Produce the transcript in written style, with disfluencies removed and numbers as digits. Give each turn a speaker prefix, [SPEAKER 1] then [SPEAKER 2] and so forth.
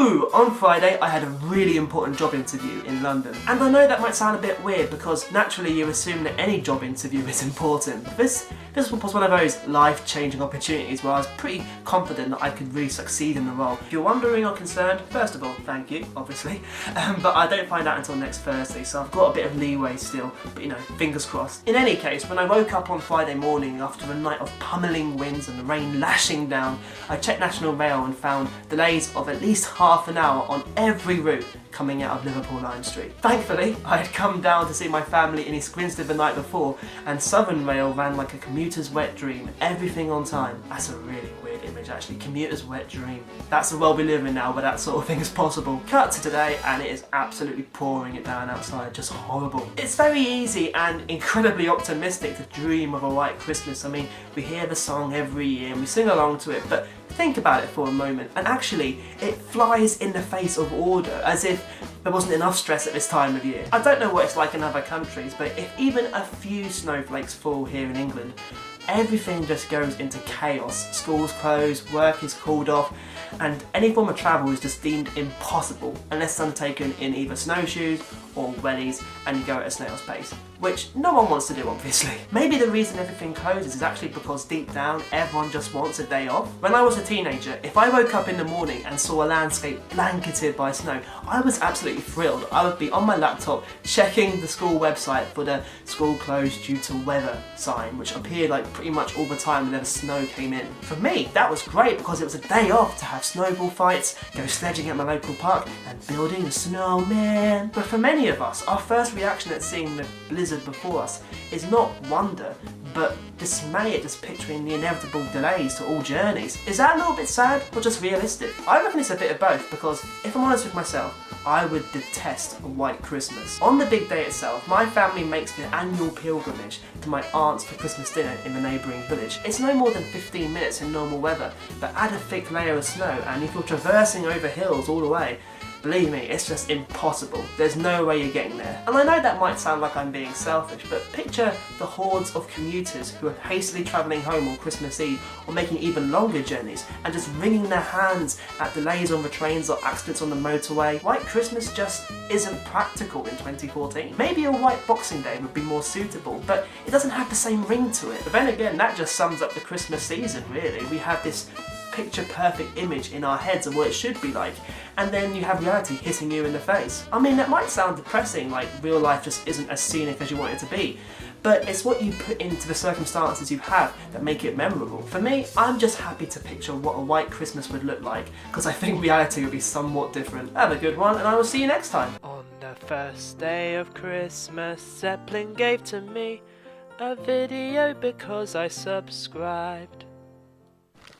[SPEAKER 1] So, on Friday I had a really important job interview in London. And I know that might sound a bit weird because naturally you assume that any job interview is important. This was one of those life-changing opportunities where I was pretty confident that I could really succeed in the role. If you're wondering or concerned, first of all, thank you, obviously. But I don't find out until next Thursday, so I've got a bit of leeway still, but you know, fingers crossed. In any case, when I woke up on Friday morning after a night of pummeling winds and the rain lashing down, I checked National Rail and found delays of at least half an hour on every route coming out of Liverpool Lime Street. Thankfully, I had come down to see my family in East Grinstead the night before, and Southern Rail ran like a commuter's wet dream, everything on time. That's a really weird image actually, commuter's wet dream. That's the world we live in now where that sort of thing is possible. Cut to today and it is absolutely pouring it down outside, just horrible. It's very easy and incredibly optimistic to dream of a white Christmas. I mean, we hear the song every year and we sing along to it, but think about it for a moment, and actually it flies in the face of order, as if there wasn't enough stress at this time of year. I don't know what it's like in other countries, but if even a few snowflakes fall here in England, everything just goes into chaos. Schools close, work is called off, and any form of travel is just deemed impossible unless undertaken in either snowshoes or wellies and you go at a snail's pace, which no one wants to do obviously. Maybe the reason everything closes is actually because deep down everyone just wants a day off. When I was a teenager, if I woke up in the morning and saw a landscape blanketed by snow, I was absolutely thrilled. I would be on my laptop checking the school website for the school closed due to weather sign, which appeared like pretty much all the time whenever snow came in. For me, that was great because it was a day off to have snowball fights, go sledging at my local park and building a snowman. But for many of us, our first reaction at seeing the blizzard before us is not wonder, but dismay at just picturing the inevitable delays to all journeys. Is that a little bit sad or just realistic? I reckon it's a bit of both, because if I'm honest with myself, I would detest a white Christmas. On the big day itself, my family makes the annual pilgrimage to my aunt's for Christmas dinner in the neighbouring village. It's no more than 15 minutes in normal weather, but add a thick layer of snow and if you're traversing over hills all the way, believe me, it's just impossible. There's no way you're getting there. And I know that might sound like I'm being selfish, but picture the hordes of commuters who are hastily travelling home on Christmas Eve or making even longer journeys and just wringing their hands at delays on the trains or accidents on the motorway. White Christmas just isn't practical in 2014. Maybe a white Boxing Day would be more suitable, but it doesn't have the same ring to it. But then again, that just sums up the Christmas season really. We have this picture perfect image in our heads of what it should be like, and then you have reality hitting you in the face. I mean, that might sound depressing, like real life just isn't as scenic as you want it to be, but it's what you put into the circumstances you have that make it memorable. For me, I'm just happy to picture what a white Christmas would look like, because I think reality would be somewhat different. Have a good one, and I will see you next time. On the first day of Christmas, Zeppelin gave to me a video because I subscribed.